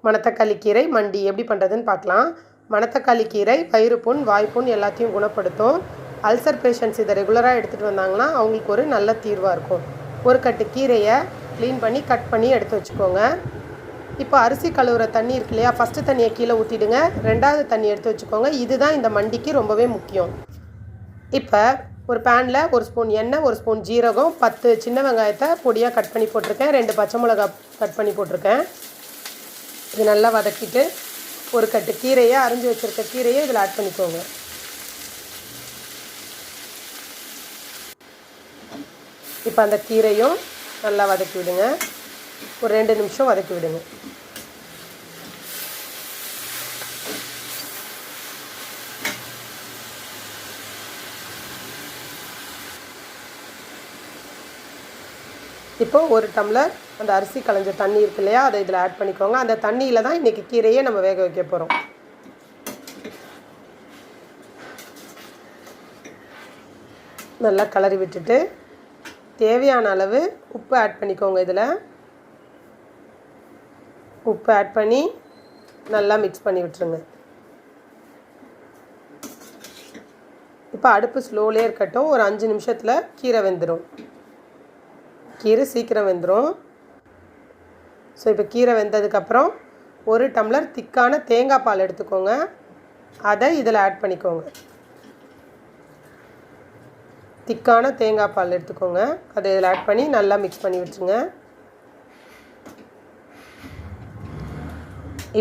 மணத்தக்காளி கீரை மண்டி எப்படி பண்ணுறதுன்னு பார்க்கலாம். மணத்தக்காளி கீரை வயிறு புண், வாய்ப்புண் எல்லாத்தையும் குணப்படுத்தும். அல்சர் பேஷண்ட்ஸ் இதை ரெகுலராக எடுத்துகிட்டு வந்தாங்கன்னா அவங்களுக்கு ஒரு நல்ல தீர்வாக இருக்கும். ஒரு கட்டு கீரையை க்ளீன் பண்ணி கட் பண்ணி எடுத்து வச்சுக்கோங்க. இப்போ அரிசி கழுவுற தண்ணி இருக்கு இல்லையா, ஃபஸ்ட்டு தண்ணியை கீழே ஊற்றிடுங்க. ரெண்டாவது தண்ணி எடுத்து வச்சுக்கோங்க. இதுதான் இந்த மண்டிக்கு ரொம்பவே முக்கியம். இப்போ ஒரு பேனில் ஒரு ஸ்பூன் எண்ணெய், ஒரு ஸ்பூன் ஜீரகம், 10 சின்ன வெங்காயத்தை பொடியாக கட் பண்ணி போட்டிருக்கேன், 2 பச்சை மிளகா கட் பண்ணி போட்டிருக்கேன். இது நல்லா வதக்கிட்டு ஒரு கட்டு கீரையை, அரிஞ்சு வச்சுருக்க கீரையை இதில் ஆட் பண்ணிக்கோங்க. இப்போ அந்த கீரையும் நல்லா வதக்கி விடுங்க. ஒரு 2 நிமிஷம் வதக்கி விடுங்க. இப்போ ஒரு டம்ளர் அந்த அரிசி களைஞ்ச தண்ணி இருக்கு இல்லையா, அதை இதில் ஆட் பண்ணிக்கோங்க. அந்த தண்ணியில் தான் இன்றைக்கி கீரையை நம்ம வேக வைக்க போகிறோம். நல்லா கிளறி விட்டுட்டு தேவையான அளவு உப்பு ஆட் பண்ணிக்கோங்க. இதில் உப்பு ஆட் பண்ணி நல்லா மிக்ஸ் பண்ணி விட்டுருங்க. இப்போ அடுப்பு ஸ்லோலே இருக்கட்டும். ஒரு 5 நிமிஷத்தில் கீரை வெந்துடும். கீரை சீக்கிரம் வெந்துடும். ஸோ இப்போ கீரை வெந்ததுக்கப்புறம் ஒரு டம்ளர் திக்கான தேங்காய் பால் எடுத்துக்கோங்க. அதை இதில் ஆட் பண்ணிக்கோங்க. திக்கான தேங்காய் பால் எடுத்துக்கோங்க. அதை இதில் ஆட் பண்ணி நல்லா மிக்ஸ் பண்ணி விட்டுருங்க.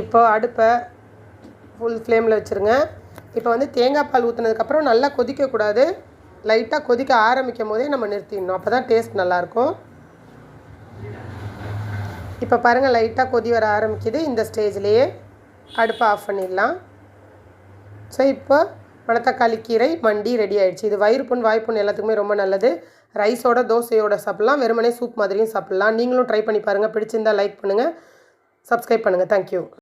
இப்போ அடுப்பை ஃபுல் ஃப்ளேமில் வச்சுருங்க. இப்போ வந்து தேங்காய் பால் ஊற்றுனதுக்கப்புறம் நல்லா கொதிக்கக்கூடாது. லைட்டாக கொதிக்க ஆரம்பிக்கும் போதே நம்ம நிறுத்திடணும். அப்போ தான் டேஸ்ட் நல்லாயிருக்கும். இப்போ பாருங்கள், லைட்டாக கொதி வர ஆரம்பிக்குது. இந்த ஸ்டேஜ்லேயே அடுப்பை ஆஃப் பண்ணிடலாம். ஸோ இப்போ மணத்தக்காளி கீரை மண்டி ரெடி ஆகிடுச்சு. இது வயிறு புண், வாய்ப்புண் எல்லாத்துக்குமே ரொம்ப நல்லது. ரைஸோட, தோசையோட சாப்பிட்லாம். வெறுமனே சூப் மாதிரியும் சாப்பிட்லாம். நீங்களும் ட்ரை பண்ணி பாருங்கள். பிடிச்சிருந்தால் லைக் பண்ணுங்கள், சப்ஸ்கிரைப் பண்ணுங்கள். தேங்க்யூ.